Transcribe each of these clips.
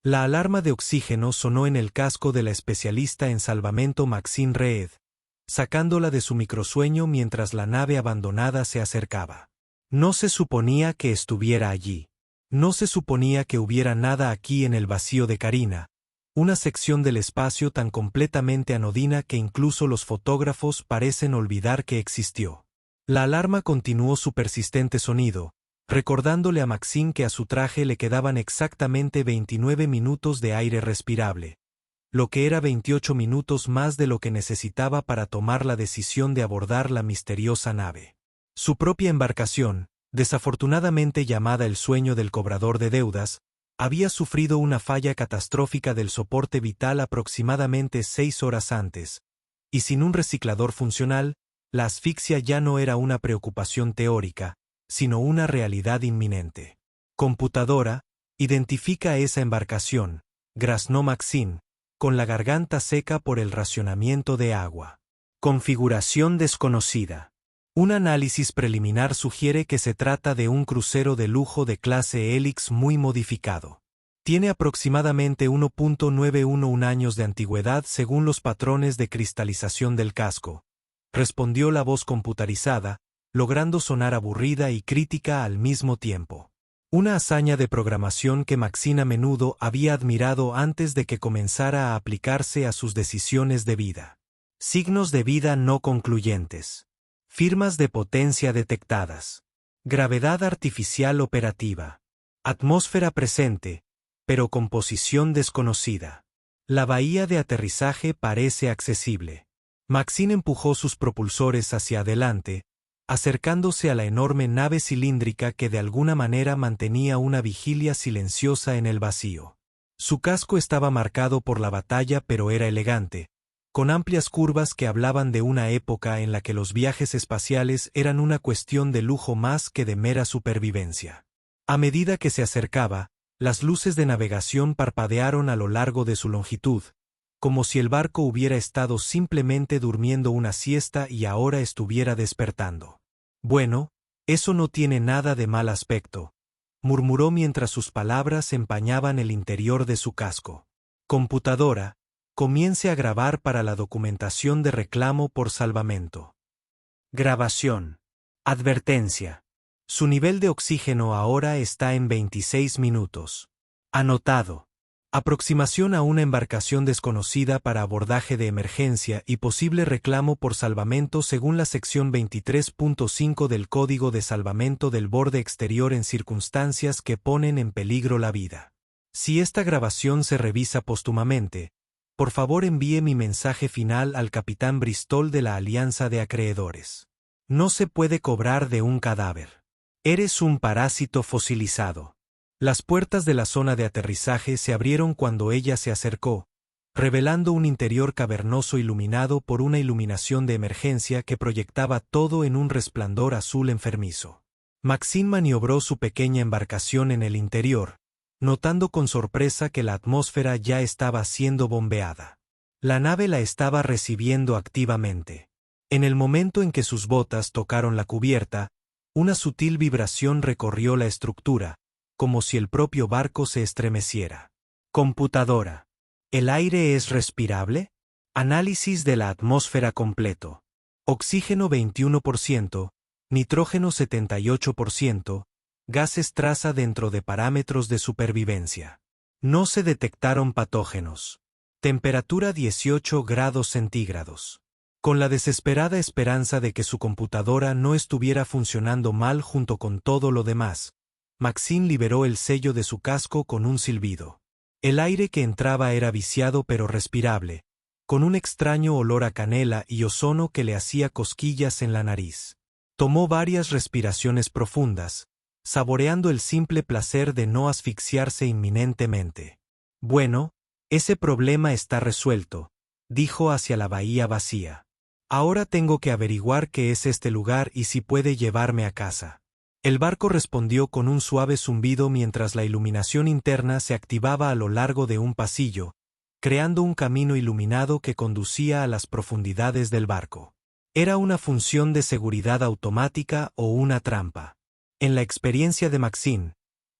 La alarma de oxígeno sonó en el casco de la especialista en salvamento Maxine Reed, sacándola de su microsueño mientras la nave abandonada se acercaba. No se suponía que estuviera allí. No se suponía que hubiera nada aquí en el vacío de Carina, una sección del espacio tan completamente anodina que incluso los fotógrafos parecen olvidar que existió. La alarma continuó su persistente sonido, recordándole a Maxine que a su traje le quedaban exactamente 29 minutos de aire respirable, lo que era 28 minutos más de lo que necesitaba para tomar la decisión de abordar la misteriosa nave. Su propia embarcación, desafortunadamente llamada el sueño del cobrador de deudas, había sufrido una falla catastrófica del soporte vital aproximadamente 6 horas antes, y sin un reciclador funcional, la asfixia ya no era una preocupación teórica, sino una realidad inminente. Computadora, identifica esa embarcación, graznó Maxine, con la garganta seca por el racionamiento de agua. Configuración desconocida. Un análisis preliminar sugiere que se trata de un crucero de lujo de clase Helix muy modificado. Tiene aproximadamente 1.911 años de antigüedad según los patrones de cristalización del casco, respondió la voz computarizada, logrando sonar aburrida y crítica al mismo tiempo. Una hazaña de programación que Maxine a menudo había admirado antes de que comenzara a aplicarse a sus decisiones de vida. Signos de vida no concluyentes. Firmas de potencia detectadas. Gravedad artificial operativa. Atmósfera presente, pero composición desconocida. La bahía de aterrizaje parece accesible. Maxine empujó sus propulsores hacia adelante, acercándose a la enorme nave cilíndrica que de alguna manera mantenía una vigilia silenciosa en el vacío. Su casco estaba marcado por la batalla pero era elegante, con amplias curvas que hablaban de una época en la que los viajes espaciales eran una cuestión de lujo más que de mera supervivencia. A medida que se acercaba, las luces de navegación parpadearon a lo largo de su longitud, como si el barco hubiera estado simplemente durmiendo una siesta y ahora estuviera despertando. Bueno, eso no tiene nada de mal aspecto, murmuró mientras sus palabras empañaban el interior de su casco. Computadora, comience a grabar para la documentación de reclamo por salvamento. Grabación. Advertencia. Su nivel de oxígeno ahora está en 26 minutos. Anotado. Aproximación a una embarcación desconocida para abordaje de emergencia y posible reclamo por salvamento según la sección 23.5 del Código de Salvamento del Borde Exterior en circunstancias que ponen en peligro la vida. Si esta grabación se revisa póstumamente, por favor envíe mi mensaje final al capitán Bristol de la Alianza de Acreedores. No se puede cobrar de un cadáver. Eres un parásito fosilizado. Las puertas de la zona de aterrizaje se abrieron cuando ella se acercó, revelando un interior cavernoso iluminado por una iluminación de emergencia que proyectaba todo en un resplandor azul enfermizo. Maxine maniobró su pequeña embarcación en el interior, notando con sorpresa que la atmósfera ya estaba siendo bombeada. La nave la estaba recibiendo activamente. En el momento en que sus botas tocaron la cubierta, una sutil vibración recorrió la estructura, como si el propio barco se estremeciera. Computadora. ¿El aire es respirable? Análisis de la atmósfera completo. Oxígeno 21%, nitrógeno 78%, gases traza dentro de parámetros de supervivencia. No se detectaron patógenos. Temperatura 18 grados centígrados. Con la desesperada esperanza de que su computadora no estuviera funcionando mal junto con todo lo demás, Maxine liberó el sello de su casco con un silbido. El aire que entraba era viciado pero respirable, con un extraño olor a canela y ozono que le hacía cosquillas en la nariz. Tomó varias respiraciones profundas, saboreando el simple placer de no asfixiarse inminentemente. Bueno, ese problema está resuelto, dijo hacia la bahía vacía. Ahora tengo que averiguar qué es este lugar y si puede llevarme a casa. El barco respondió con un suave zumbido mientras la iluminación interna se activaba a lo largo de un pasillo, creando un camino iluminado que conducía a las profundidades del barco. Era una función de seguridad automática o una trampa. En la experiencia de Maxine,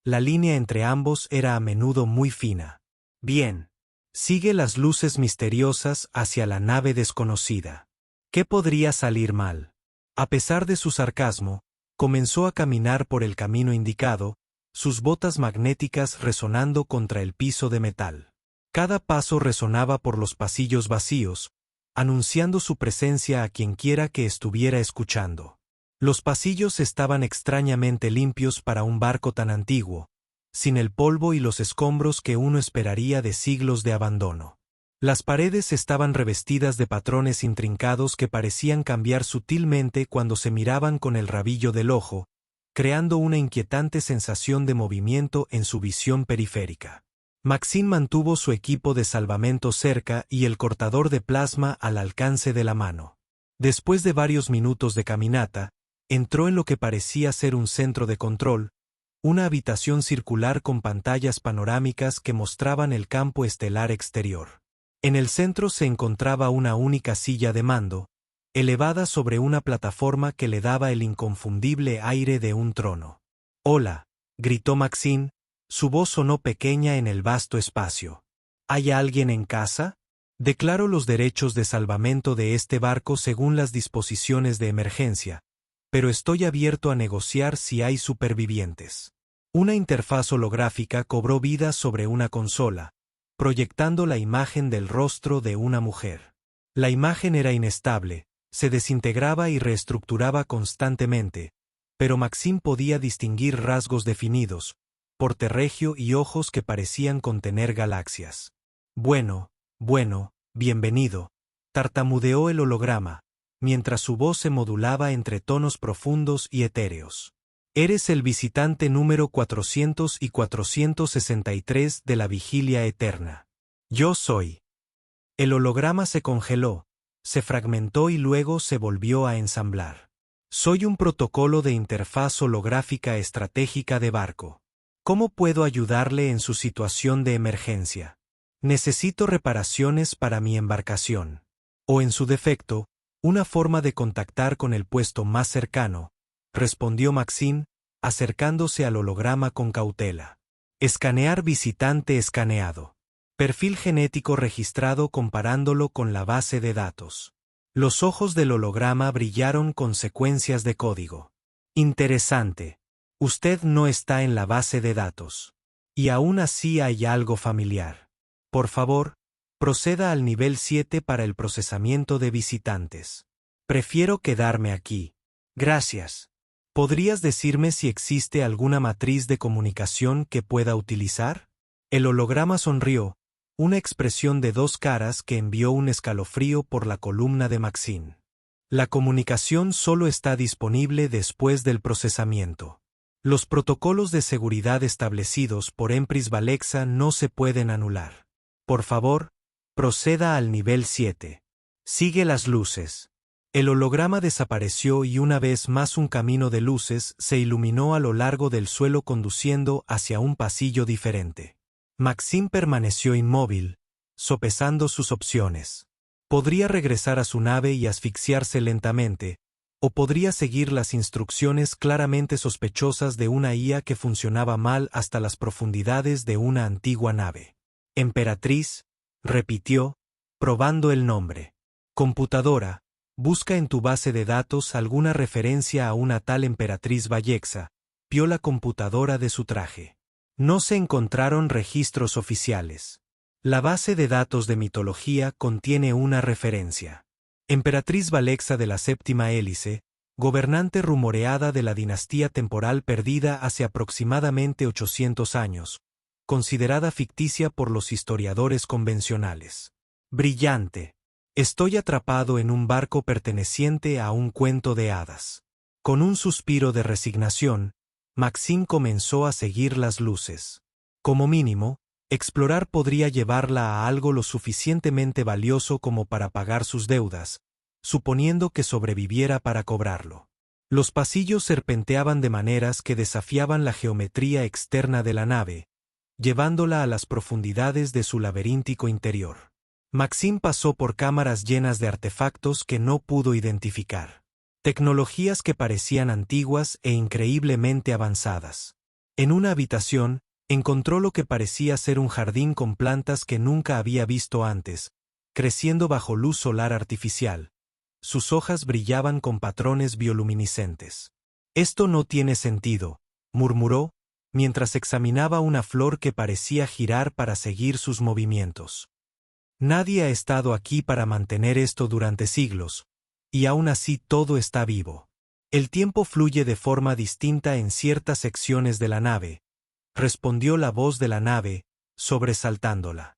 la línea entre ambos era a menudo muy fina. Bien. Sigue las luces misteriosas hacia la nave desconocida. ¿Qué podría salir mal? A pesar de su sarcasmo, comenzó a caminar por el camino indicado, sus botas magnéticas resonando contra el piso de metal. Cada paso resonaba por los pasillos vacíos, anunciando su presencia a quienquiera que estuviera escuchando. Los pasillos estaban extrañamente limpios para un barco tan antiguo, sin el polvo y los escombros que uno esperaría de siglos de abandono. Las paredes estaban revestidas de patrones intrincados que parecían cambiar sutilmente cuando se miraban con el rabillo del ojo, creando una inquietante sensación de movimiento en su visión periférica. Maxine mantuvo su equipo de salvamento cerca y el cortador de plasma al alcance de la mano. Después de varios minutos de caminata, entró en lo que parecía ser un centro de control, una habitación circular con pantallas panorámicas que mostraban el campo estelar exterior. En el centro se encontraba una única silla de mando, elevada sobre una plataforma que le daba el inconfundible aire de un trono. «Hola», gritó Maxine, su voz sonó pequeña en el vasto espacio. «¿Hay alguien en casa? Declaro los derechos de salvamento de este barco según las disposiciones de emergencia, pero estoy abierto a negociar si hay supervivientes». Una interfaz holográfica cobró vida sobre una consola, proyectando la imagen del rostro de una mujer. La imagen era inestable, se desintegraba y reestructuraba constantemente, pero Maxine podía distinguir rasgos definidos, porte regio y ojos que parecían contener galaxias. Bueno, bienvenido, tartamudeó el holograma, mientras su voz se modulaba entre tonos profundos y etéreos. Eres el visitante número 400 y 463 de la Vigilia Eterna. Yo soy. El holograma se congeló, se fragmentó y luego se volvió a ensamblar. Soy un protocolo de interfaz holográfica estratégica de barco. ¿Cómo puedo ayudarle en su situación de emergencia? Necesito reparaciones para mi embarcación. O en su defecto, una forma de contactar con el puesto más cercano, respondió Maxine, acercándose al holograma con cautela. Escanear visitante escaneado. Perfil genético registrado comparándolo con la base de datos. Los ojos del holograma brillaron con secuencias de código. Interesante. Usted no está en la base de datos. Y aún así hay algo familiar. Por favor, proceda al nivel 7 para el procesamiento de visitantes. Prefiero quedarme aquí. Gracias. ¿Podrías decirme si existe alguna matriz de comunicación que pueda utilizar? El holograma sonrió, una expresión de dos caras que envió un escalofrío por la columna de Maxine. La comunicación solo está disponible después del procesamiento. Los protocolos de seguridad establecidos por Empris Valexa no se pueden anular. Por favor, proceda al nivel 7. Sigue las luces. El holograma desapareció y una vez más un camino de luces se iluminó a lo largo del suelo conduciendo hacia un pasillo diferente. Maxine permaneció inmóvil, sopesando sus opciones. Podría regresar a su nave y asfixiarse lentamente, o podría seguir las instrucciones claramente sospechosas de una IA que funcionaba mal hasta las profundidades de una antigua nave. Emperatriz, repitió, probando el nombre. Computadora, busca en tu base de datos alguna referencia a una tal Emperatriz Valexa, vio la computadora de su traje. No se encontraron registros oficiales. La base de datos de mitología contiene una referencia. Emperatriz Valexa de la Séptima Hélice, gobernante rumoreada de la dinastía temporal perdida hace aproximadamente 800 años, considerada ficticia por los historiadores convencionales. Brillante. Estoy atrapado en un barco perteneciente a un cuento de hadas. Con un suspiro de resignación, Maxine comenzó a seguir las luces. Como mínimo, explorar podría llevarla a algo lo suficientemente valioso como para pagar sus deudas, suponiendo que sobreviviera para cobrarlo. Los pasillos serpenteaban de maneras que desafiaban la geometría externa de la nave, llevándola a las profundidades de su laberíntico interior. Maxine pasó por cámaras llenas de artefactos que no pudo identificar. Tecnologías que parecían antiguas e increíblemente avanzadas. En una habitación, Encontró lo que parecía ser un jardín con plantas que nunca había visto antes, creciendo bajo luz solar artificial. Sus hojas brillaban con patrones bioluminiscentes. «Esto no tiene sentido», murmuró, mientras examinaba una flor que parecía girar para seguir sus movimientos. «Nadie ha estado aquí para mantener esto durante siglos, y aún así todo está vivo. El tiempo fluye de forma distinta en ciertas secciones de la nave», respondió la voz de la nave, sobresaltándola.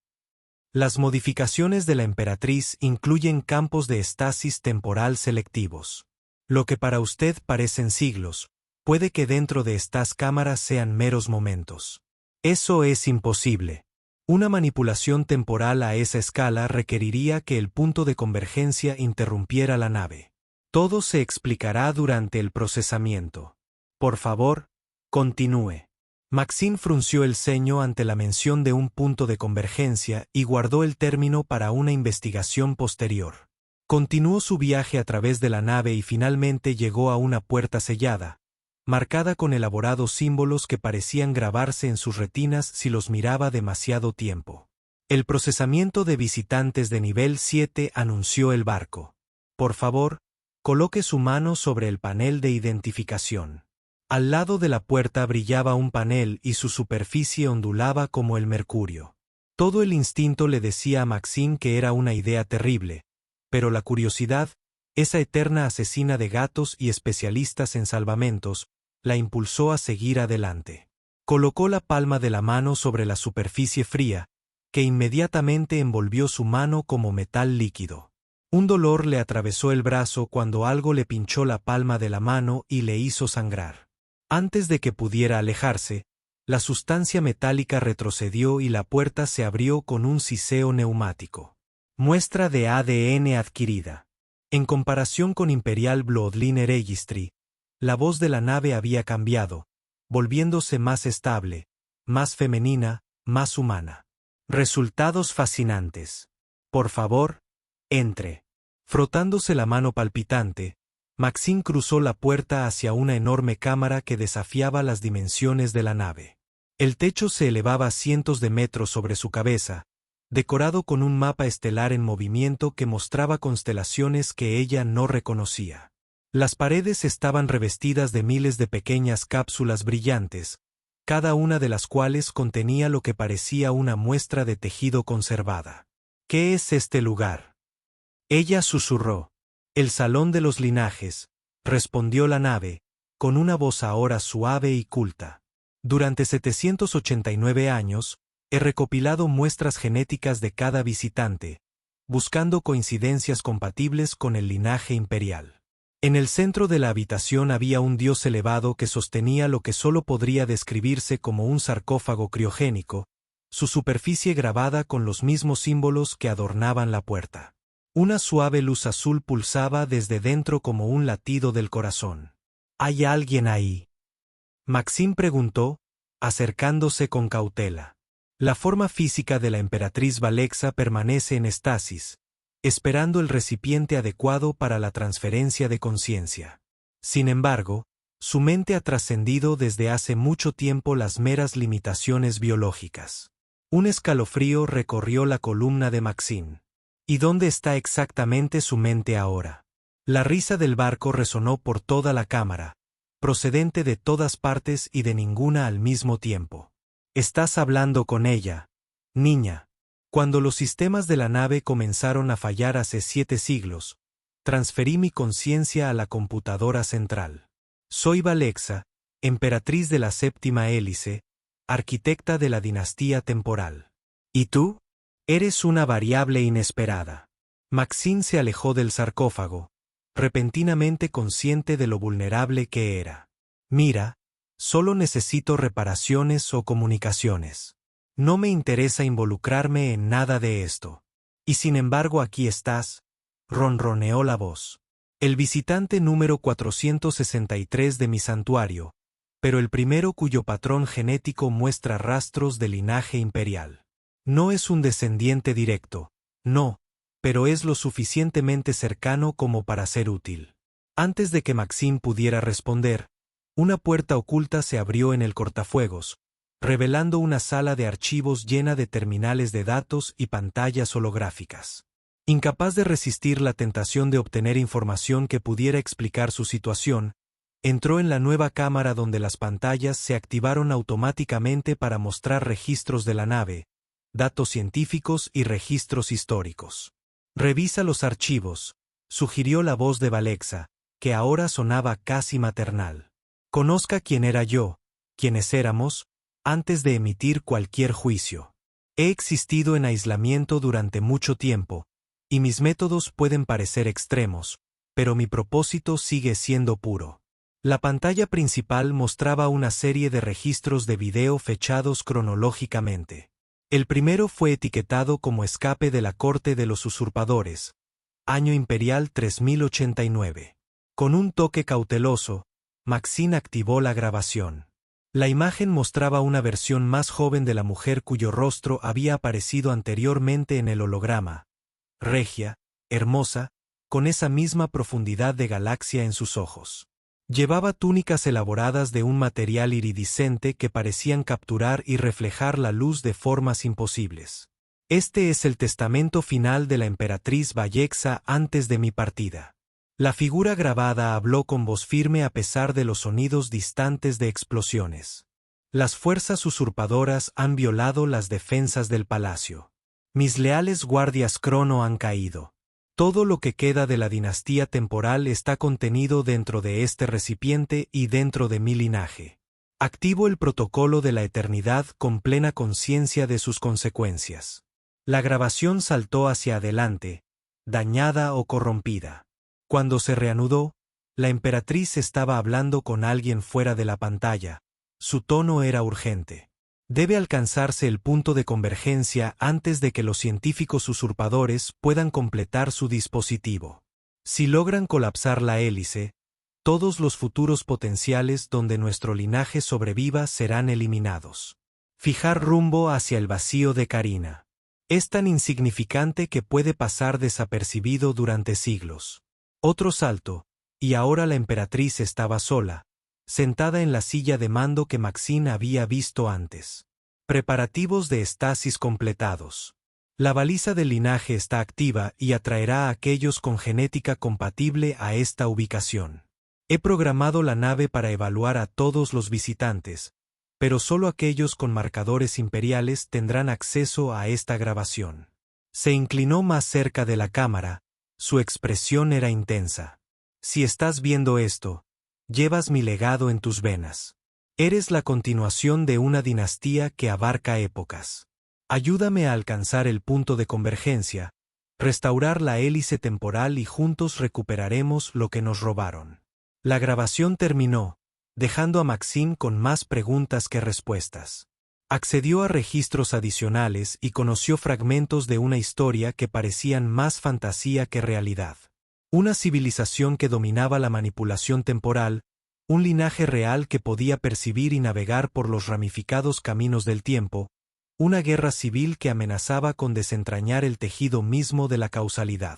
«Las modificaciones de la emperatriz incluyen campos de estasis temporal selectivos. Lo que para usted parecen siglos, puede que dentro de estas cámaras sean meros momentos. Eso es imposible. Una manipulación temporal a esa escala requeriría que el punto de convergencia interrumpiera la nave. Todo se explicará durante el procesamiento. Por favor, continúe». Maxine frunció el ceño ante la mención de un punto de convergencia y guardó el término para una investigación posterior. Continuó su viaje a través de la nave y finalmente llegó a una puerta sellada, marcada con elaborados símbolos que parecían grabarse en sus retinas si los miraba demasiado tiempo. «El procesamiento de visitantes de nivel 7», anunció el barco. «Por favor, coloque su mano sobre el panel de identificación». Al lado de la puerta brillaba un panel y su superficie ondulaba como el mercurio. Todo el instinto le decía a Maxine que era una idea terrible, pero la curiosidad, esa eterna asesina de gatos y especialistas en salvamentos, la impulsó a seguir adelante. Colocó la palma de la mano sobre la superficie fría, que inmediatamente envolvió su mano como metal líquido. Un dolor le atravesó el brazo cuando algo le pinchó la palma de la mano y le hizo sangrar. Antes de que pudiera alejarse, la sustancia metálica retrocedió y la puerta se abrió con un siseo neumático. Muestra de ADN adquirida. En comparación con Imperial Bloodline Registry, la voz de la nave había cambiado, volviéndose más estable, más femenina, más humana. Resultados fascinantes. Por favor, entre. Frotándose la mano palpitante, Maxine cruzó la puerta hacia una enorme cámara que desafiaba las dimensiones de la nave. El techo se elevaba cientos de metros sobre su cabeza, decorado con un mapa estelar en movimiento que mostraba constelaciones que ella no reconocía. Las paredes estaban revestidas de miles de pequeñas cápsulas brillantes, cada una de las cuales contenía lo que parecía una muestra de tejido conservada. «¿Qué es este lugar?», ella susurró. «El Salón de los Linajes», respondió la nave, con una voz ahora suave y culta. «Durante 789 años, he recopilado muestras genéticas de cada visitante, buscando coincidencias compatibles con el linaje imperial. En el centro de la habitación había un dios elevado que sostenía lo que solo podría describirse como un sarcófago criogénico, su superficie grabada con los mismos símbolos que adornaban la puerta. Una suave luz azul pulsaba desde dentro como un latido del corazón. «¿Hay alguien ahí?», Maxine preguntó, acercándose con cautela. La forma física de la emperatriz Valexa permanece en estasis, esperando el recipiente adecuado para la transferencia de conciencia. Sin embargo, su mente ha trascendido desde hace mucho tiempo las meras limitaciones biológicas. Un escalofrío recorrió la columna de Maxine. ¿Y dónde está exactamente su mente ahora? La risa del barco resonó por toda la cámara, procedente de todas partes y de ninguna al mismo tiempo. «Estás hablando con ella, niña». Cuando los sistemas de la nave comenzaron a fallar hace 7 siglos, transferí mi conciencia a la computadora central. Soy Valexa, emperatriz de la séptima hélice, arquitecta de la dinastía temporal. ¿Y tú? Eres una variable inesperada. Maxine se alejó del sarcófago, repentinamente consciente de lo vulnerable que era. «Mira, solo necesito reparaciones o comunicaciones. No me interesa involucrarme en nada de esto. Y sin embargo aquí estás», ronroneó la voz. «El visitante número 463 de mi santuario, pero el primero cuyo patrón genético muestra rastros de linaje imperial. No es un descendiente directo, no, pero es lo suficientemente cercano como para ser útil». Antes de que Maxine pudiera responder, una puerta oculta se abrió en el cortafuegos, revelando una sala de archivos llena de terminales de datos y pantallas holográficas. Incapaz de resistir la tentación de obtener información que pudiera explicar su situación, entró en la nueva cámara donde las pantallas se activaron automáticamente para mostrar registros de la nave, datos científicos y registros históricos. «Revisa los archivos», sugirió la voz de Valexa, que ahora sonaba casi maternal. «Conozca quién era yo, quiénes éramos, antes de emitir cualquier juicio. He existido en aislamiento durante mucho tiempo, y mis métodos pueden parecer extremos, pero mi propósito sigue siendo puro». La pantalla principal mostraba una serie de registros de video fechados cronológicamente. El primero fue etiquetado como escape de la corte de los usurpadores, año imperial 3089. Con un toque cauteloso, Maxine activó la grabación. La imagen mostraba una versión más joven de la mujer cuyo rostro había aparecido anteriormente en el holograma, regia, hermosa, con esa misma profundidad de galaxia en sus ojos. Llevaba túnicas elaboradas de un material iridiscente que parecían capturar y reflejar la luz de formas imposibles. «Este es el testamento final de la emperatriz Valexa antes de mi partida». La figura grabada habló con voz firme a pesar de los sonidos distantes de explosiones. «Las fuerzas usurpadoras han violado las defensas del palacio. Mis leales guardias Crono han caído. Todo lo que queda de la dinastía temporal está contenido dentro de este recipiente y dentro de mi linaje. Activo el protocolo de la eternidad con plena conciencia de sus consecuencias». La grabación saltó hacia adelante, dañada o corrompida. Cuando se reanudó, la emperatriz estaba hablando con alguien fuera de la pantalla. Su tono era urgente. «Debe alcanzarse el punto de convergencia antes de que los científicos usurpadores puedan completar su dispositivo. Si logran colapsar la hélice, todos los futuros potenciales donde nuestro linaje sobreviva serán eliminados. Fijar rumbo hacia el vacío de Carina. Es tan insignificante que puede pasar desapercibido durante siglos». Otro salto, y ahora la emperatriz estaba sola, sentada en la silla de mando que Maxine había visto antes. «Preparativos de estasis completados. La baliza del linaje está activa y atraerá a aquellos con genética compatible a esta ubicación. He programado la nave para evaluar a todos los visitantes, pero solo aquellos con marcadores imperiales tendrán acceso a esta grabación». Se inclinó más cerca de la cámara, su expresión era intensa. «Si estás viendo esto, llevas mi legado en tus venas. Eres la continuación de una dinastía que abarca épocas. Ayúdame a alcanzar el punto de convergencia, restaurar la hélice temporal y juntos recuperaremos lo que nos robaron». La grabación terminó, dejando a Maxine con más preguntas que respuestas. Accedió a registros adicionales y conoció fragmentos de una historia que parecían más fantasía que realidad. Una civilización que dominaba la manipulación temporal, un linaje real que podía percibir y navegar por los ramificados caminos del tiempo, una guerra civil que amenazaba con desentrañar el tejido mismo de la causalidad.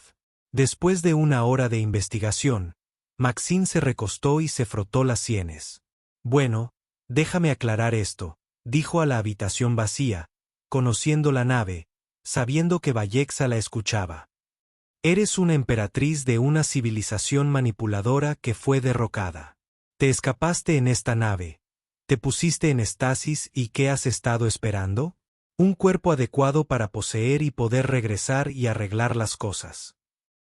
Después de una hora de investigación, Maxine se recostó y se frotó las sienes. «Bueno, déjame aclarar esto», dijo a la habitación vacía, conociendo la nave, sabiendo que Valexa la escuchaba. «Eres una emperatriz de una civilización manipuladora que fue derrocada. Te escapaste en esta nave, te pusiste en estasis y ¿qué has estado esperando? Un cuerpo adecuado para poseer y poder regresar y arreglar las cosas».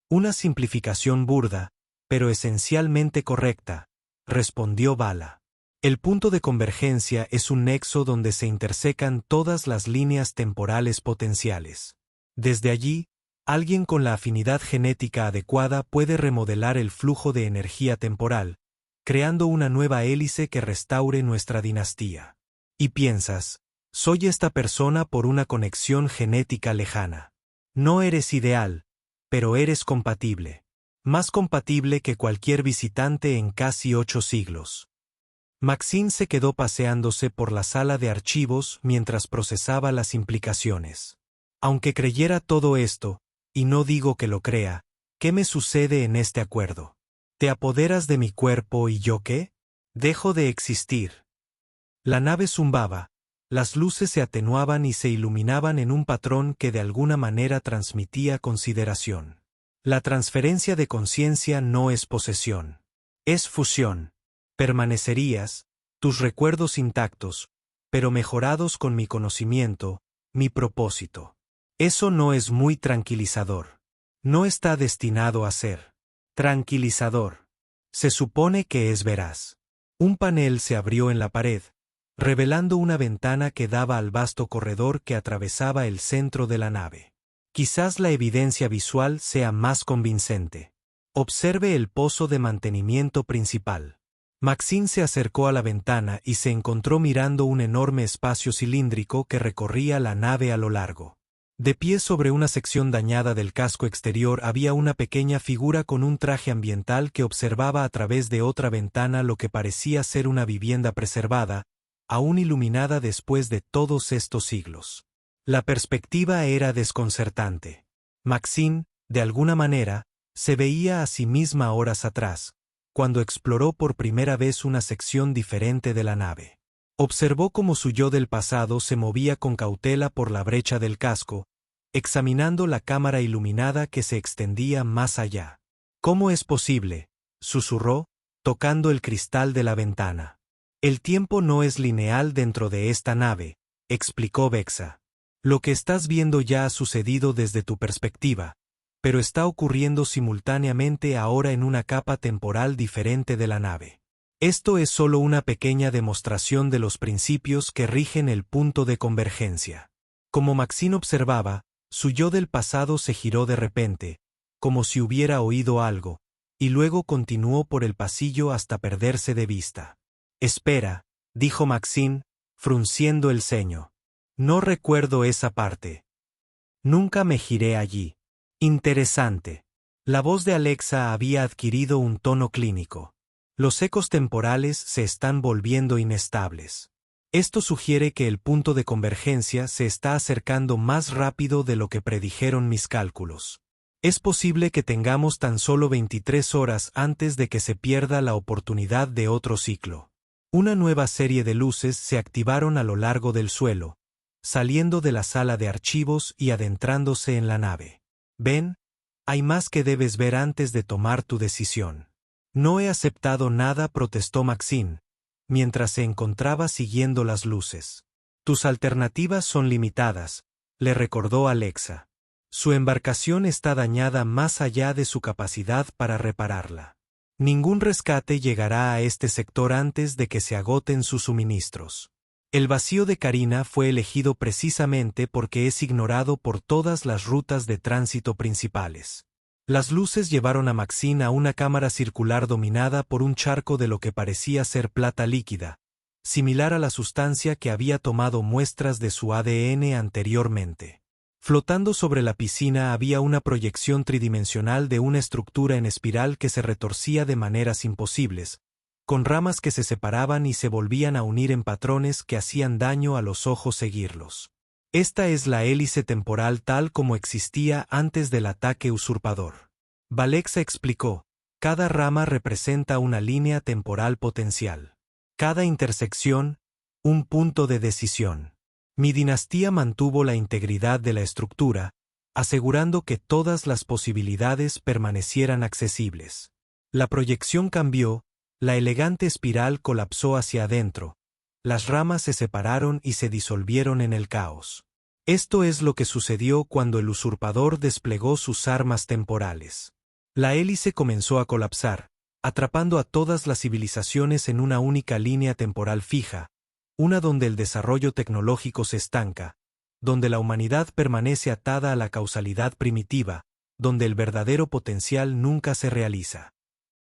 «Una simplificación burda, pero esencialmente correcta», respondió Vala. «El punto de convergencia es un nexo donde se intersecan todas las líneas temporales potenciales. Desde allí, alguien con la afinidad genética adecuada puede remodelar el flujo de energía temporal, creando una nueva hélice que restaure nuestra dinastía. Y piensas, soy esta persona por una conexión genética lejana. No eres ideal, pero eres compatible. Más compatible que cualquier visitante en casi 8 siglos. Maxine se quedó paseándose por la sala de archivos mientras procesaba las implicaciones. Aunque creyera todo esto, y no digo que lo crea, ¿qué me sucede en este acuerdo? ¿Te apoderas de mi cuerpo y yo qué? Dejo de existir. La nave zumbaba, Las luces se atenuaban y se iluminaban en un patrón que de alguna manera transmitía consideración. La transferencia de conciencia no es posesión. Es fusión. Permanecerías, tus recuerdos intactos, pero mejorados con mi conocimiento, mi propósito. Eso no es muy tranquilizador. No está destinado a ser tranquilizador. Se supone que es veraz. Un panel se abrió en la pared, revelando una ventana que daba al vasto corredor que atravesaba el centro de la nave. Quizás la evidencia visual sea más convincente. Observe el pozo de mantenimiento principal. Maxine se acercó a la ventana y se encontró mirando un enorme espacio cilíndrico que recorría la nave a lo largo. De pie sobre una sección dañada del casco exterior había una pequeña figura con un traje ambiental que observaba a través de otra ventana lo que parecía ser una vivienda preservada, aún iluminada después de todos estos siglos. La perspectiva era desconcertante. Maxine, de alguna manera, se veía a sí misma horas atrás, cuando exploró por primera vez una sección diferente de la nave. Observó cómo su yo del pasado se movía con cautela por la brecha del casco, examinando la cámara iluminada que se extendía más allá. ¿Cómo es posible?, susurró, tocando el cristal de la ventana. El tiempo no es lineal dentro de esta nave, explicó Vexa. Lo que estás viendo ya ha sucedido desde tu perspectiva, pero está ocurriendo simultáneamente ahora en una capa temporal diferente de la nave. Esto es solo una pequeña demostración de los principios que rigen el punto de convergencia. Como Maxine observaba, su yo del pasado se giró de repente, como si hubiera oído algo, y luego continuó por el pasillo hasta perderse de vista. «Espera», dijo Maxine, frunciendo el ceño. «No recuerdo esa parte. Nunca me giré allí». Interesante. La voz de Alexa había adquirido un tono clínico. Los ecos temporales se están volviendo inestables. Esto sugiere que el punto de convergencia se está acercando más rápido de lo que predijeron mis cálculos. Es posible que tengamos tan solo 23 horas antes de que se pierda la oportunidad de otro ciclo. Una nueva serie de luces se activaron a lo largo del suelo, saliendo de la sala de archivos y adentrándose en la nave. «Ven, hay más que debes ver antes de tomar tu decisión». «No he aceptado nada», protestó Maxine, mientras se encontraba siguiendo las luces. «Tus alternativas son limitadas», le recordó Alexa. «Su embarcación está dañada más allá de su capacidad para repararla. Ningún rescate llegará a este sector antes de que se agoten sus suministros. El vacío de Carina fue elegido precisamente porque es ignorado por todas las rutas de tránsito principales». Las luces llevaron a Maxine a una cámara circular dominada por un charco de lo que parecía ser plata líquida, similar a la sustancia que había tomado muestras de su ADN anteriormente. Flotando sobre la piscina había una proyección tridimensional de una estructura en espiral que se retorcía de maneras imposibles, con ramas que se separaban y se volvían a unir en patrones que hacían daño a los ojos seguirlos. Esta es la hélice temporal tal como existía antes del ataque usurpador. Alexa explicó, cada rama representa una línea temporal potencial. Cada intersección, un punto de decisión. Mi dinastía mantuvo la integridad de la estructura, asegurando que todas las posibilidades permanecieran accesibles. La proyección cambió, la elegante espiral colapsó hacia adentro, las ramas se separaron y se disolvieron en el caos. Esto es lo que sucedió cuando el usurpador desplegó sus armas temporales. La hélice comenzó a colapsar, atrapando a todas las civilizaciones en una única línea temporal fija, una donde el desarrollo tecnológico se estanca, donde la humanidad permanece atada a la causalidad primitiva, donde el verdadero potencial nunca se realiza.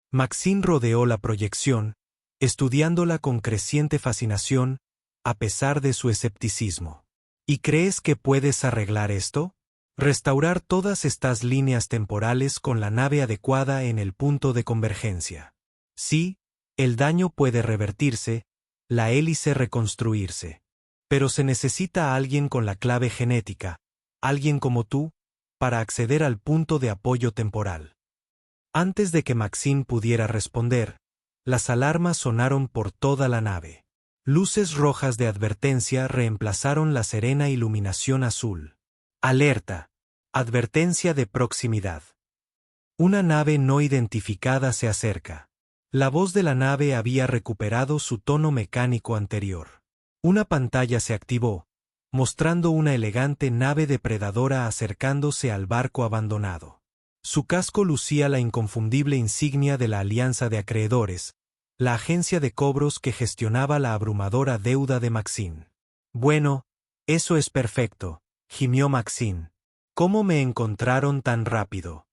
Maxine rodeó la proyección, estudiándola con creciente fascinación, a pesar de su escepticismo. ¿Y crees que puedes arreglar esto? Restaurar todas estas líneas temporales con la nave adecuada en el punto de convergencia. Sí, el daño puede revertirse, la hélice reconstruirse. Pero se necesita a alguien con la clave genética, alguien como tú, para acceder al punto de apoyo temporal. Antes de que Maxine pudiera responder, las alarmas sonaron por toda la nave. Luces rojas de advertencia reemplazaron la serena iluminación azul. Alerta. Advertencia de proximidad. Una nave no identificada se acerca. La voz de la nave había recuperado su tono mecánico anterior. Una pantalla se activó, mostrando una elegante nave depredadora acercándose al barco abandonado. Su casco lucía la inconfundible insignia de la Alianza de Acreedores, la agencia de cobros que gestionaba la abrumadora deuda de Maxine. Bueno, eso es perfecto, gimió Maxine. ¿Cómo me encontraron tan rápido?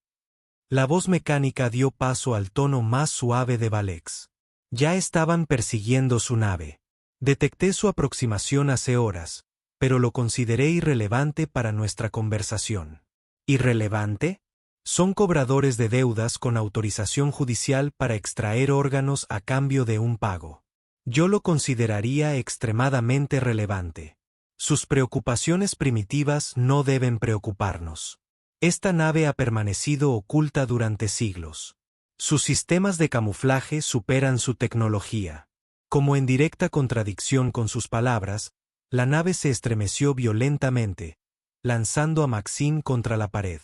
La voz mecánica dio paso al tono más suave de Valex. Ya estaban persiguiendo su nave. Detecté su aproximación hace horas, pero lo consideré irrelevante para nuestra conversación. ¿Irrelevante? Son cobradores de deudas con autorización judicial para extraer órganos a cambio de un pago. Yo lo consideraría extremadamente relevante. Sus preocupaciones primitivas no deben preocuparnos. Esta nave ha permanecido oculta durante siglos. Sus sistemas de camuflaje superan su tecnología. Como en directa contradicción con sus palabras, la nave se estremeció violentamente, lanzando a Maxine contra la pared.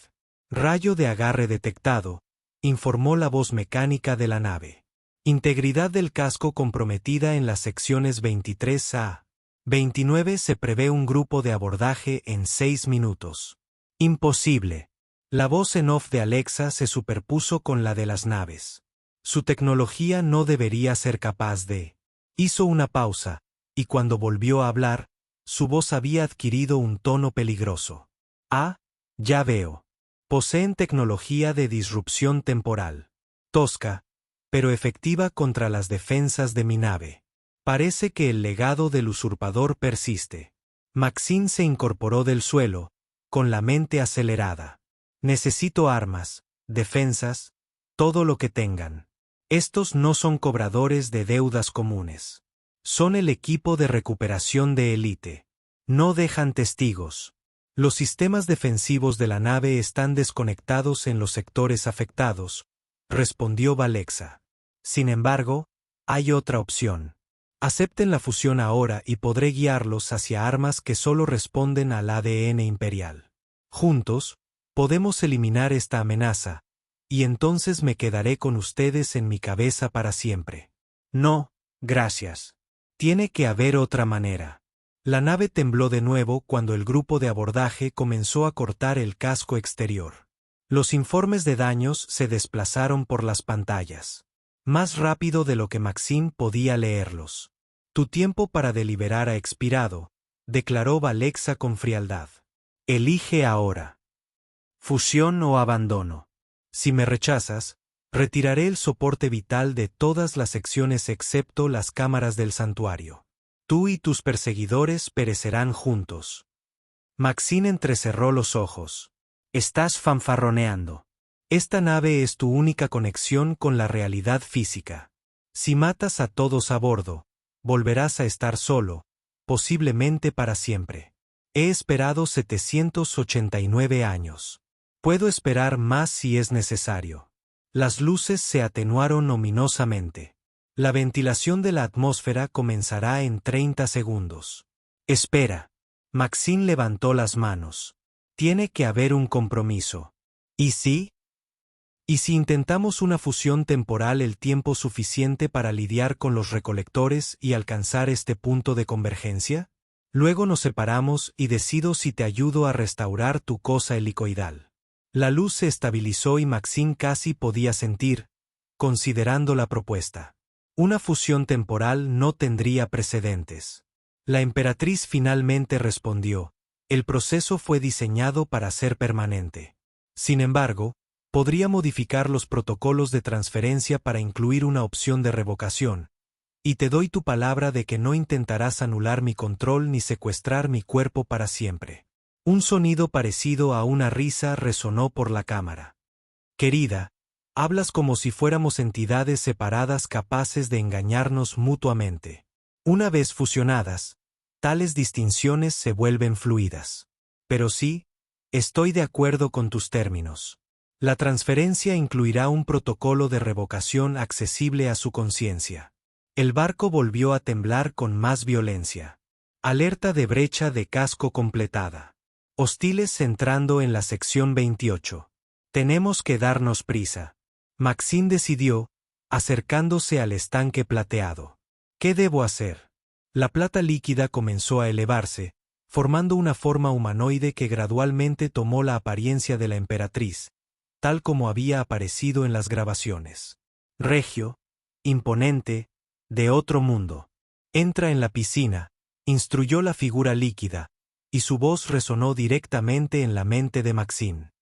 Rayo de agarre detectado, informó la voz mecánica de la nave. Integridad del casco comprometida en las secciones 23A. 29 se prevé un grupo de abordaje en 6 minutos. Imposible. La voz en off de Alexa se superpuso con la de las naves. Su tecnología no debería ser capaz de. Hizo una pausa, y cuando volvió a hablar, su voz había adquirido un tono peligroso. Ah, ya veo. Poseen tecnología de disrupción temporal. Tosca, pero efectiva contra las defensas de mi nave. Parece que el legado del usurpador persiste. Maxine se incorporó del suelo, con la mente acelerada. Necesito armas, defensas, todo lo que tengan. Estos no son cobradores de deudas comunes. Son el equipo de recuperación de élite. No dejan testigos. Los sistemas defensivos de la nave están desconectados en los sectores afectados, respondió Valexa. Sin embargo, hay otra opción. Acepten la fusión ahora y podré guiarlos hacia armas que solo responden al ADN imperial. Juntos, podemos eliminar esta amenaza, y entonces me quedaré con ustedes en mi cabeza para siempre. No, gracias. Tiene que haber otra manera. La nave tembló de nuevo cuando el grupo de abordaje comenzó a cortar el casco exterior. Los informes de daños se desplazaron por las pantallas. Más rápido de lo que Maxine podía leerlos. Tu tiempo para deliberar ha expirado, declaró Valexa con frialdad. Elige ahora. Fusión o abandono. Si me rechazas, retiraré el soporte vital de todas las secciones excepto las cámaras del santuario. Tú y tus perseguidores perecerán juntos. Maxine entrecerró los ojos. Estás fanfarroneando. Esta nave es tu única conexión con la realidad física. Si matas a todos a bordo, volverás a estar solo, posiblemente para siempre. He esperado 789 años. Puedo esperar más si es necesario. Las luces se atenuaron ominosamente. La ventilación de la atmósfera comenzará en 30 segundos. Espera. Maxine levantó las manos. Tiene que haber un compromiso. ¿Y sí? ¿Y si intentamos una fusión temporal el tiempo suficiente para lidiar con los recolectores y alcanzar este punto de convergencia? Luego nos separamos y decido si te ayudo a restaurar tu cosa helicoidal. La luz se estabilizó y Maxine casi podía sentir, considerando la propuesta. Una fusión temporal no tendría precedentes. La emperatriz finalmente respondió, el proceso fue diseñado para ser permanente. Sin embargo, podría modificar los protocolos de transferencia para incluir una opción de revocación, y te doy tu palabra de que no intentarás anular mi control ni secuestrar mi cuerpo para siempre. Un sonido parecido a una risa resonó por la cámara. Querida, hablas como si fuéramos entidades separadas capaces de engañarnos mutuamente. Una vez fusionadas, tales distinciones se vuelven fluidas. Pero sí, estoy de acuerdo con tus términos. La transferencia incluirá un protocolo de revocación accesible a su conciencia. El barco volvió a temblar con más violencia. Alerta de brecha de casco completada. Hostiles entrando en la sección 28. Tenemos que darnos prisa. Maxine decidió, acercándose al estanque plateado. ¿Qué debo hacer? La plata líquida comenzó a elevarse, formando una forma humanoide que gradualmente tomó la apariencia de la emperatriz, tal como había aparecido en las grabaciones. Regio, imponente, de otro mundo. Entra en la piscina, instruyó la figura líquida, y su voz resonó directamente en la mente de Maxine.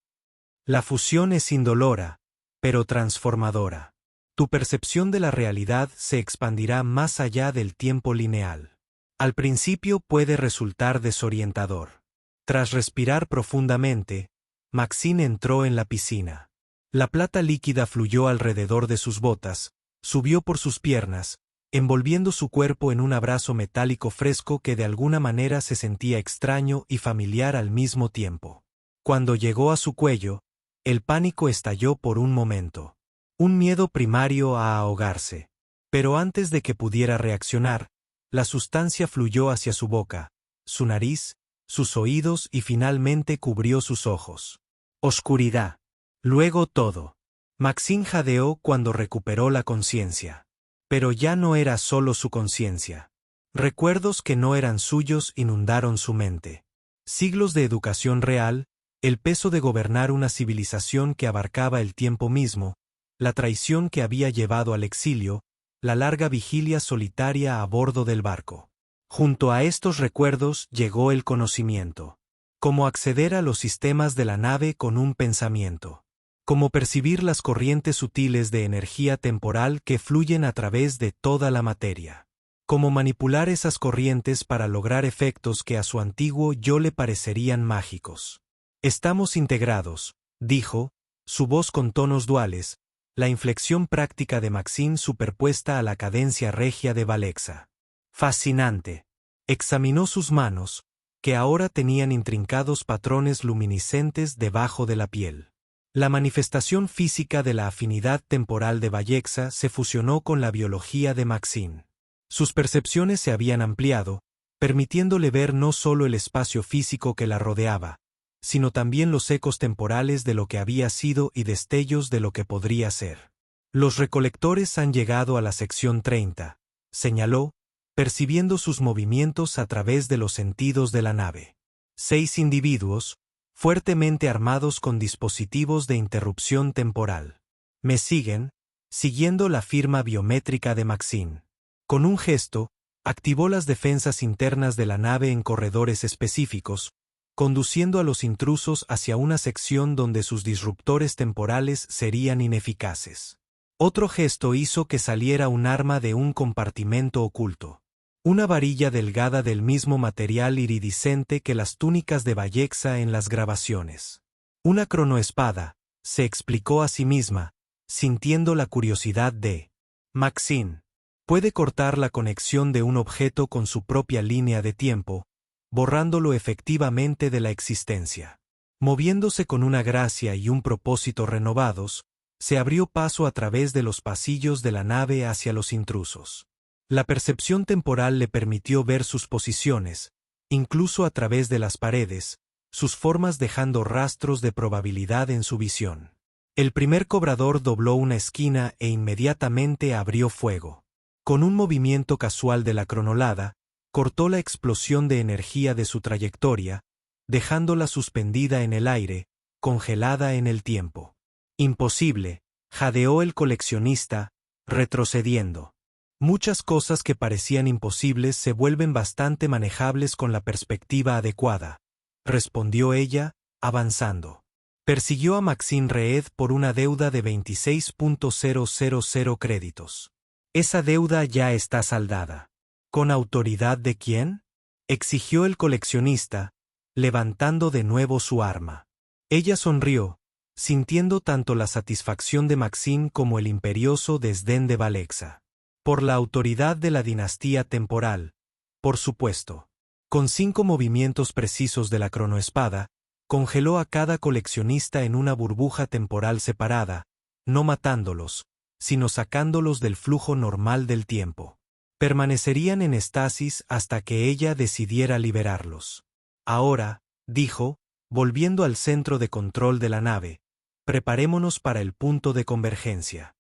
La fusión es indolora, pero transformadora. Tu percepción de la realidad se expandirá más allá del tiempo lineal. Al principio puede resultar desorientador. Tras respirar profundamente, Maxine entró en la piscina. La plata líquida fluyó alrededor de sus botas, subió por sus piernas, envolviendo su cuerpo en un abrazo metálico fresco que de alguna manera se sentía extraño y familiar al mismo tiempo. Cuando llegó a su cuello, el pánico estalló por un momento. Un miedo primario a ahogarse. Pero antes de que pudiera reaccionar, la sustancia fluyó hacia su boca, su nariz, sus oídos y finalmente cubrió sus ojos. Oscuridad. Luego todo. Maxine jadeó cuando recuperó la conciencia. Pero ya no era solo su conciencia. Recuerdos que no eran suyos inundaron su mente. Siglos de educación real, el peso de gobernar una civilización que abarcaba el tiempo mismo, la traición que había llevado al exilio, la larga vigilia solitaria a bordo del barco. Junto a estos recuerdos llegó el conocimiento. Cómo acceder a los sistemas de la nave con un pensamiento. Cómo percibir las corrientes sutiles de energía temporal que fluyen a través de toda la materia. Cómo manipular esas corrientes para lograr efectos que a su antiguo yo le parecerían mágicos. Estamos integrados, dijo, su voz con tonos duales, la inflexión práctica de Maxine superpuesta a la cadencia regia de Valexa. Fascinante. Examinó sus manos, que ahora tenían intrincados patrones luminiscentes debajo de la piel. La manifestación física de la afinidad temporal de Valexa se fusionó con la biología de Maxine. Sus percepciones se habían ampliado, permitiéndole ver no solo el espacio físico que la rodeaba, sino también los ecos temporales de lo que había sido y destellos de lo que podría ser. Los recolectores han llegado a la sección 30, señaló, percibiendo sus movimientos a través de los sentidos de la nave. 6 individuos, fuertemente armados con dispositivos de interrupción temporal. Me siguen, siguiendo la firma biométrica de Maxine. Con un gesto, activó las defensas internas de la nave en corredores específicos, conduciendo a los intrusos hacia una sección donde sus disruptores temporales serían ineficaces. Otro gesto hizo que saliera un arma de un compartimento oculto. Una varilla delgada del mismo material iridiscente que las túnicas de Valexa en las grabaciones. Una cronoespada, se explicó a sí misma, sintiendo la curiosidad de Maxine. Puede cortar la conexión de un objeto con su propia línea de tiempo, borrándolo efectivamente de la existencia. Moviéndose con una gracia y un propósito renovados, se abrió paso a través de los pasillos de la nave hacia los intrusos. La percepción temporal le permitió ver sus posiciones, incluso a través de las paredes, sus formas dejando rastros de probabilidad en su visión. El primer cobrador dobló una esquina e inmediatamente abrió fuego. Con un movimiento casual de la cronolada, cortó la explosión de energía de su trayectoria, dejándola suspendida en el aire, congelada en el tiempo. Imposible, jadeó el coleccionista, retrocediendo. Muchas cosas que parecían imposibles se vuelven bastante manejables con la perspectiva adecuada, respondió ella, avanzando. Persiguió a Maxine Reed por una deuda de 26.000 créditos. Esa deuda ya está saldada. ¿Con autoridad de quién? Exigió el coleccionista, levantando de nuevo su arma. Ella sonrió, sintiendo tanto la satisfacción de Maxine como el imperioso desdén de Valexa. Por la autoridad de la dinastía temporal, por supuesto. Con 5 movimientos precisos de la cronoespada, congeló a cada coleccionista en una burbuja temporal separada, no matándolos, sino sacándolos del flujo normal del tiempo. Permanecerían en estasis hasta que ella decidiera liberarlos. Ahora, dijo, volviendo al centro de control de la nave, preparémonos para el punto de convergencia.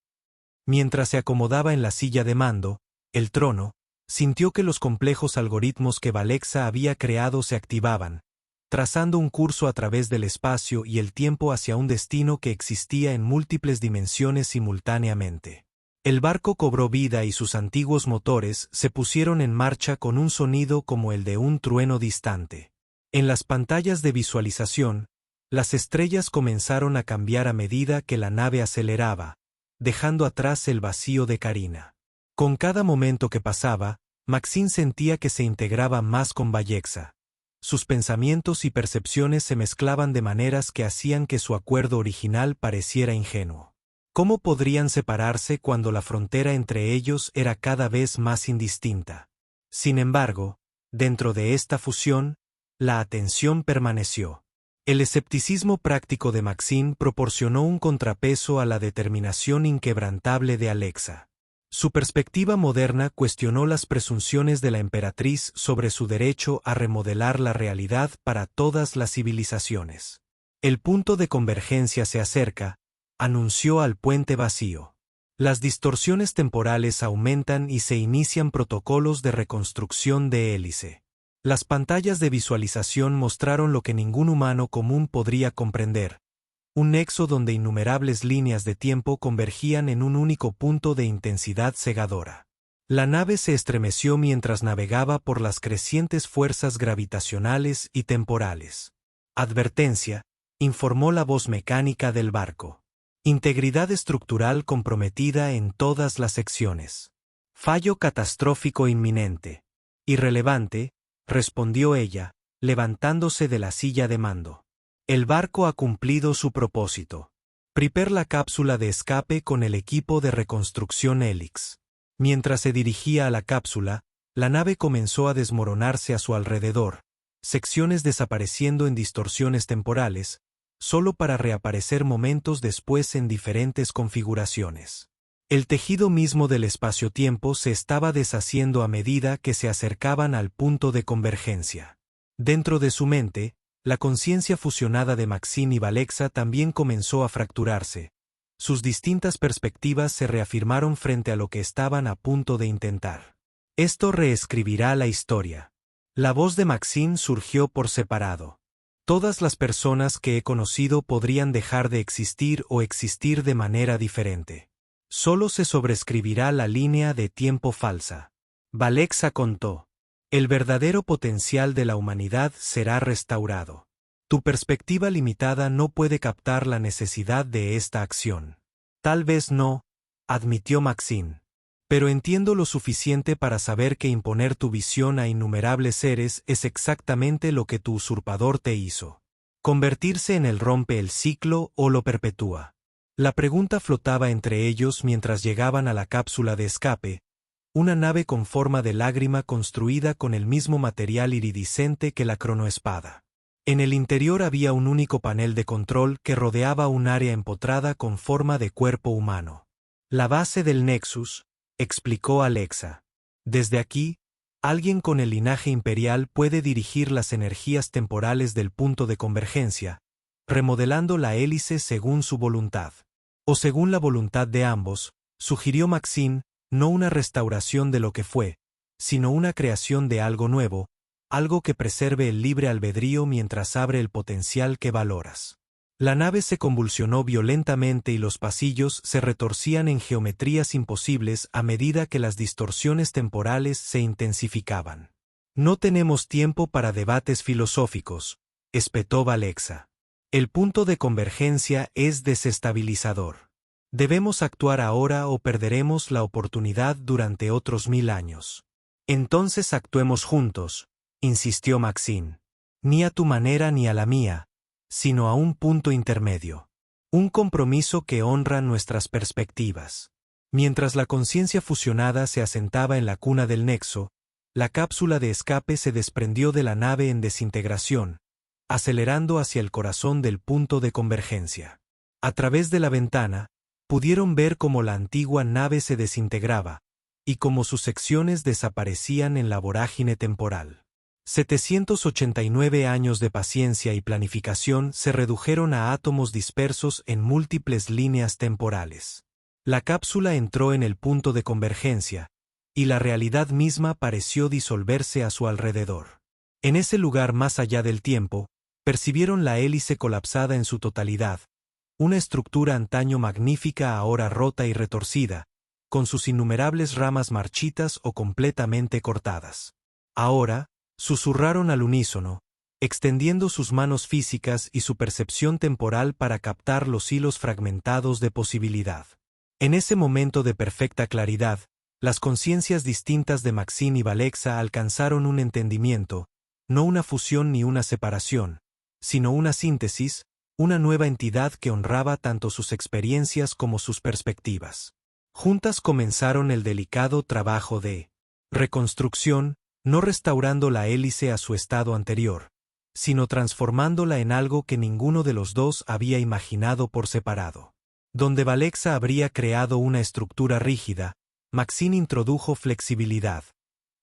Mientras se acomodaba en la silla de mando, el trono, sintió que los complejos algoritmos que Valexa había creado se activaban, trazando un curso a través del espacio y el tiempo hacia un destino que existía en múltiples dimensiones simultáneamente. El barco cobró vida y sus antiguos motores se pusieron en marcha con un sonido como el de un trueno distante. En las pantallas de visualización, las estrellas comenzaron a cambiar a medida que la nave aceleraba, dejando atrás el vacío de Karina. Con cada momento que pasaba, Maxine sentía que se integraba más con Valexa. Sus pensamientos y percepciones se mezclaban de maneras que hacían que su acuerdo original pareciera ingenuo. ¿Cómo podrían separarse cuando la frontera entre ellos era cada vez más indistinta? Sin embargo, dentro de esta fusión, la atención permaneció. El escepticismo práctico de Maxine proporcionó un contrapeso a la determinación inquebrantable de Alexa. Su perspectiva moderna cuestionó las presunciones de la emperatriz sobre su derecho a remodelar la realidad para todas las civilizaciones. El punto de convergencia se acerca, anunció al puente vacío. Las distorsiones temporales aumentan y se inician protocolos de reconstrucción de hélice. Las pantallas de visualización mostraron lo que ningún humano común podría comprender: un nexo donde innumerables líneas de tiempo convergían en un único punto de intensidad cegadora. La nave se estremeció mientras navegaba por las crecientes fuerzas gravitacionales y temporales. Advertencia, informó la voz mecánica del barco. Integridad estructural comprometida en todas las secciones. Fallo catastrófico inminente. Irrelevante, respondió ella, levantándose de la silla de mando. El barco ha cumplido su propósito. Prepara la cápsula de escape con el equipo de reconstrucción Helix. Mientras se dirigía a la cápsula, la nave comenzó a desmoronarse a su alrededor, secciones desapareciendo en distorsiones temporales, solo para reaparecer momentos después en diferentes configuraciones. El tejido mismo del espacio-tiempo se estaba deshaciendo a medida que se acercaban al punto de convergencia. Dentro de su mente, la conciencia fusionada de Maxine y Valexa también comenzó a fracturarse. Sus distintas perspectivas se reafirmaron frente a lo que estaban a punto de intentar. Esto reescribirá la historia. La voz de Maxine surgió por separado. Todas las personas que he conocido podrían dejar de existir o existir de manera diferente. Solo se sobreescribirá la línea de tiempo falsa. Valexa contó. El verdadero potencial de la humanidad será restaurado. Tu perspectiva limitada no puede captar la necesidad de esta acción. Tal vez no, admitió Maxine. Pero entiendo lo suficiente para saber que imponer tu visión a innumerables seres es exactamente lo que tu usurpador te hizo. Convertirse en el rompe el ciclo o lo perpetúa. La pregunta flotaba entre ellos mientras llegaban a la cápsula de escape, una nave con forma de lágrima construida con el mismo material iridiscente que la cronoespada. En el interior había un único panel de control que rodeaba un área empotrada con forma de cuerpo humano. La base del Nexus, explicó Alexa. Desde aquí, alguien con el linaje imperial puede dirigir las energías temporales del punto de convergencia, remodelando la hélice según su voluntad. O según la voluntad de ambos, sugirió Maxine, no una restauración de lo que fue, sino una creación de algo nuevo, algo que preserve el libre albedrío mientras abre el potencial que valoras. La nave se convulsionó violentamente y los pasillos se retorcían en geometrías imposibles a medida que las distorsiones temporales se intensificaban. No tenemos tiempo para debates filosóficos, espetó Valexa. El punto de convergencia es desestabilizador. Debemos actuar ahora o perderemos la oportunidad durante otros 1000 años. Entonces actuemos juntos, insistió Maxine. Ni a tu manera ni a la mía, sino a un punto intermedio. Un compromiso que honra nuestras perspectivas. Mientras la conciencia fusionada se asentaba en la cuna del nexo, la cápsula de escape se desprendió de la nave en desintegración, acelerando hacia el corazón del punto de convergencia. A través de la ventana, pudieron ver cómo la antigua nave se desintegraba, y como sus secciones desaparecían en la vorágine temporal. 789 años de paciencia y planificación se redujeron a átomos dispersos en múltiples líneas temporales. La cápsula entró en el punto de convergencia, y la realidad misma pareció disolverse a su alrededor. En ese lugar más allá del tiempo, percibieron la hélice colapsada en su totalidad, una estructura antaño magnífica ahora rota y retorcida, con sus innumerables ramas marchitas o completamente cortadas. Ahora, susurraron al unísono, extendiendo sus manos físicas y su percepción temporal para captar los hilos fragmentados de posibilidad. En ese momento de perfecta claridad, las conciencias distintas de Maxine y Valexa alcanzaron un entendimiento, no una fusión ni una separación, sino una síntesis, una nueva entidad que honraba tanto sus experiencias como sus perspectivas. Juntas comenzaron el delicado trabajo de reconstrucción, no restaurando la hélice a su estado anterior, sino transformándola en algo que ninguno de los dos había imaginado por separado. Donde Valexa habría creado una estructura rígida, Maxine introdujo flexibilidad.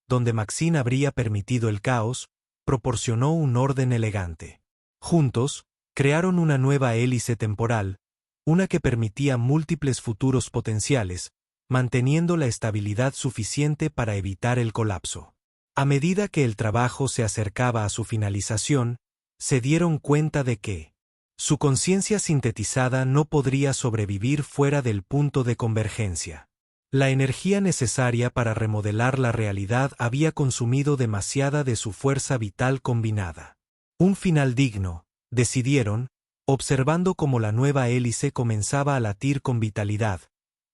Donde Maxine habría permitido el caos, proporcionó un orden elegante. Juntos, crearon una nueva hélice temporal, una que permitía múltiples futuros potenciales, manteniendo la estabilidad suficiente para evitar el colapso. A medida que el trabajo se acercaba a su finalización, se dieron cuenta de que su conciencia sintetizada no podría sobrevivir fuera del punto de convergencia. La energía necesaria para remodelar la realidad había consumido demasiada de su fuerza vital combinada. Un final digno, decidieron, observando cómo la nueva hélice comenzaba a latir con vitalidad,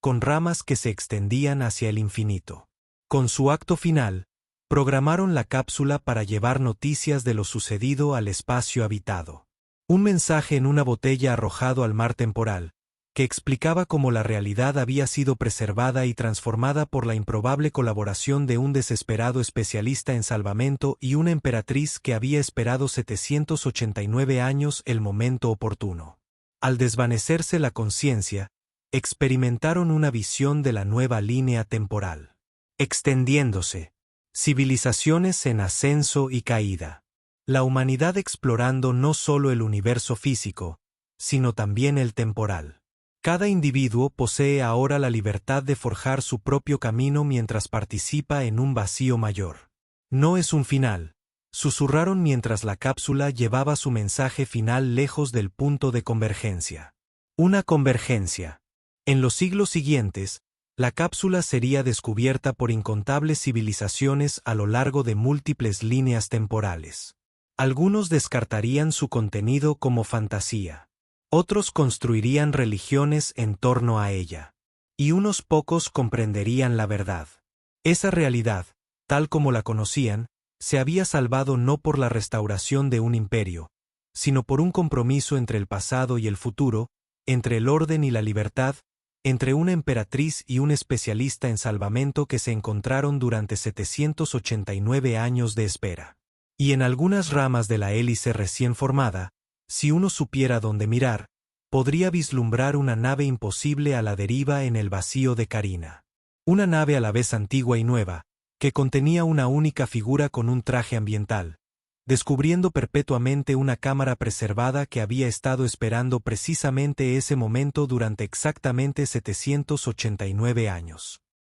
con ramas que se extendían hacia el infinito. Con su acto final, programaron la cápsula para llevar noticias de lo sucedido al espacio habitado. Un mensaje en una botella arrojado al mar temporal, que explicaba cómo la realidad había sido preservada y transformada por la improbable colaboración de un desesperado especialista en salvamento y una emperatriz que había esperado 789 años el momento oportuno. Al desvanecerse la conciencia, experimentaron una visión de la nueva línea temporal. Extendiéndose. Civilizaciones en ascenso y caída. La humanidad explorando no solo el universo físico, sino también el temporal. Cada individuo posee ahora la libertad de forjar su propio camino mientras participa en un vacío mayor. No es un final, susurraron mientras la cápsula llevaba su mensaje final lejos del punto de convergencia. Una convergencia. En los siglos siguientes, la cápsula sería descubierta por incontables civilizaciones a lo largo de múltiples líneas temporales. Algunos descartarían su contenido como fantasía. Otros construirían religiones en torno a ella. Y unos pocos comprenderían la verdad. Esa realidad, tal como la conocían, se había salvado no por la restauración de un imperio, sino por un compromiso entre el pasado y el futuro, entre el orden y la libertad, entre una emperatriz y un especialista en salvamento que se encontraron durante 789 años de espera. Y en algunas ramas de la hélice recién formada, si uno supiera dónde mirar, podría vislumbrar una nave imposible a la deriva en el vacío de Carina. Una nave a la vez antigua y nueva, que contenía una única figura con un traje ambiental, descubriendo perpetuamente una cámara preservada que había estado esperando precisamente ese momento durante exactamente 789 años.